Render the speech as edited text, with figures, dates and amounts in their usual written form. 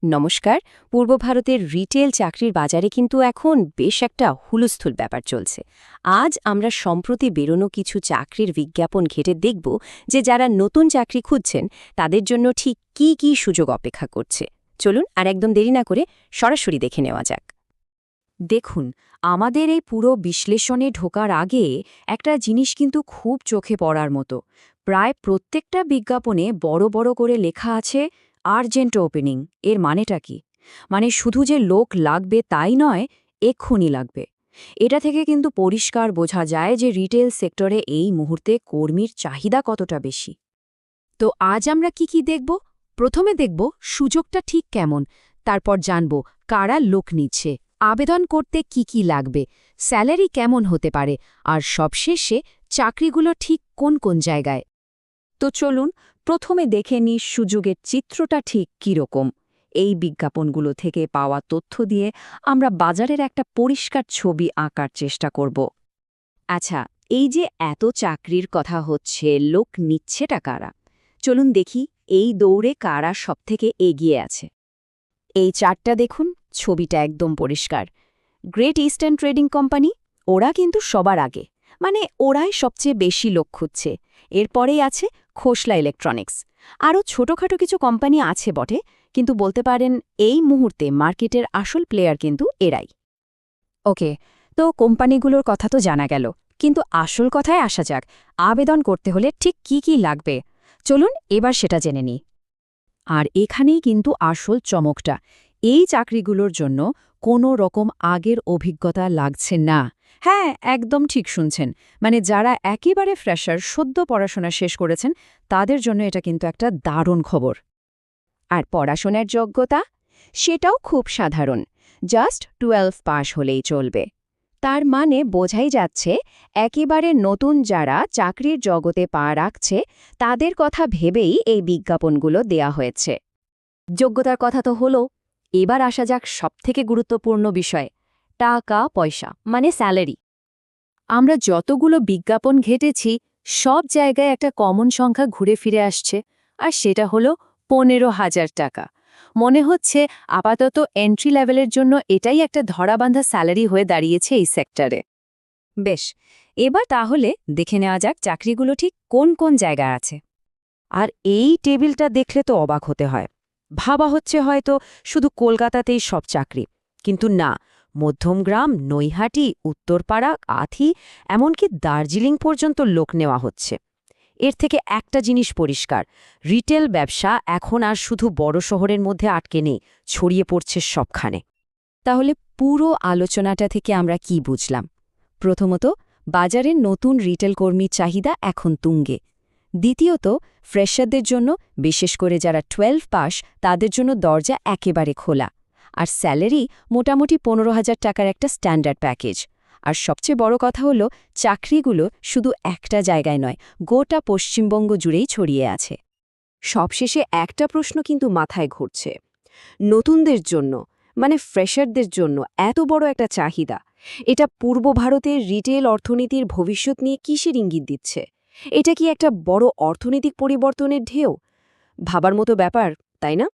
নমস্কার। পূর্ব ভারতের রিটেল চাকরির বাজারে কিন্তু এখন বেশ একটা হুলস্থুল ব্যাপার চলছে। আজ আমরা সম্প্রতি বেরোনো কিছু চাকরির বিজ্ঞাপন ঘেঁটে দেখব যে যারা নতুন চাকরি খুঁজছেন তাদের জন্য ঠিক কি কি সুযোগ অপেক্ষা করছে। চলুন আর একদম দেরি না করে সরাসরি দেখে নেওয়া যাক। দেখুন, আমাদের এই পুরো বিশ্লেষণে ঢোকার আগে একটা জিনিস কিন্তু খুব চোখে পড়ার মতো। প্রায় প্রত্যেকটা বিজ্ঞাপনে বড় বড় করে লেখা আছে আর্জেন্ট ওপেনিং। এর মানেটা কি? মানে শুধু যে লোক লাগবে তাই নয়, এক্ষুনি লাগবে। এটা থেকে কিন্তু পরিষ্কার বোঝা যায় যে রিটেল সেক্টরে এই মুহূর্তে কর্মীর চাহিদা কতটা বেশি। তো আজ আমরা কি দেখব? প্রথমে দেখব সুযোগটা ঠিক কেমন, তারপর জানব কারা লোক নিচ্ছে, আবেদন করতে কি লাগবে, স্যালারি কেমন হতে পারে, আর সবশেষে চাকরিগুলো ঠিক কোন কোন জায়গায়। তো চলুন প্রথমে দেখে নিই সুযোগের চিত্রটা ঠিক কীরকম। এই বিজ্ঞাপনগুলো থেকে পাওয়া তথ্য দিয়ে আমরা বাজারের একটা পরিষ্কার ছবি আঁকার চেষ্টা করব। আচ্ছা, এই যে এত চাকরির কথা হচ্ছে, লোক নিচ্ছেটা কারা? চলুন দেখি এই দৌড়ে কারা সবথেকে এগিয়ে আছে। এই চার্টটা দেখুন, ছবিটা একদম পরিষ্কার। গ্রেট ইস্টার্ন ট্রেডিং কোম্পানি, ওরা কিন্তু সবার আগে, মানে ওরাই সবচেয়ে বেশি লোক খুঁজছে। এরপরেই আছে খোসলা ইলেকট্রনিক্স। আরও ছোটখাটো কিছু কোম্পানি আছে বটে, কিন্তু বলতে পারেন এই মুহূর্তে মার্কেটের আসল প্লেয়ার কিন্তু এরাই। ওকে, তো কোম্পানিগুলোর কথা তো জানা গেল, কিন্তু আসল কথায় আসা যাক। আবেদন করতে হলে ঠিক কি লাগবে, চলুন এবার সেটা জেনে নিই। আর এখানেই কিন্তু আসল চমকটা। এই চাকরিগুলোর জন্য কোনো রকম আগের অভিজ্ঞতা লাগছে না। হ্যাঁ, একদম ঠিক শুনছেন। মানে যারা একেবারে ফ্রেশার, সদ্য পড়াশোনা শেষ করেছেন, তাদের জন্য এটা কিন্তু একটা দারুণ খবর। আর পড়াশোনার যোগ্যতা? সেটাও খুব সাধারণ, জাস্ট 12 পাস হলেই চলবে। তার মানে বোঝাই যাচ্ছে একেবারে নতুন যারা চাকরির জগতে পা রাখছে তাদের কথা ভেবেই এই বিজ্ঞাপনগুলো দেয়া হয়েছে। যোগ্যতার কথা তো হলো, এবার আসা যাক সবথেকে গুরুত্বপূর্ণ বিষয়, টাকা পয়সা, মানে স্যালারি। আমরা যতগুলো বিজ্ঞাপন ঘেটেছি সব জায়গায় একটা কমন সংখ্যা ঘুরে ফিরে আসছে, আর সেটা হলো 15,000 টাকা। মনে হচ্ছে আপাতত এন্ট্রি লেভেলের জন্য এটাই একটা ধরাবাঁধা স্যালারি হয়ে দাঁড়িয়েছে এই সেক্টরে। বেশ, এবার তাহলে দেখে নেওয়া যাক চাকরিগুলো ঠিক কোন কোন জায়গায় আছে। আর এই টেবিলটা দেখলে তো অবাক হতে হয়। ভাবা হচ্ছে হয়তো শুধু কলকাতাতেই সব চাকরি, কিন্তু না। মধ্যমগ্রাম, নৈহাটি, উত্তরপাড়া, কাঁথি, এমনকি দার্জিলিং পর্যন্ত লোক নেওয়া হচ্ছে। এর থেকে একটা জিনিস পরিষ্কার, রিটেল ব্যবসা এখন আর শুধু বড় শহরের মধ্যে আটকে নেই, ছড়িয়ে পড়ছে সবখানে। তাহলে পুরো আলোচনাটা থেকে আমরা কি বুঝলাম? প্রথমত, বাজারের নতুন রিটেল কর্মীর চাহিদা এখন তুঙ্গে। দ্বিতীয়ত, ফ্রেশারদের জন্য, বিশেষ করে যারা 12 পাস, তাদের জন্য দরজা একেবারে খোলা। আর স্যালারি মোটামুটি 15,000 টাকার একটা স্ট্যান্ডার্ড প্যাকেজ। আর সবচেয়ে বড় কথা হলো, চাকরিগুলো শুধু একটা জায়গায় নয়, গোটা পশ্চিমবঙ্গ জুড়েই ছড়িয়ে আছে। সবশেষে একটা প্রশ্ন কিন্তু মাথায় ঘুরছে, নতুনদের জন্য, মানে ফ্রেশারদের জন্য এত বড় একটা চাহিদা, এটা পূর্ব ভারতের রিটেল অর্থনীতির ভবিষ্যৎ নিয়ে কিসের ইঙ্গিত দিচ্ছে? এটা কি একটা বড় অর্থনৈতিক পরিবর্তনের ঢেউ? ভাবার মতো ব্যাপার, তাই না?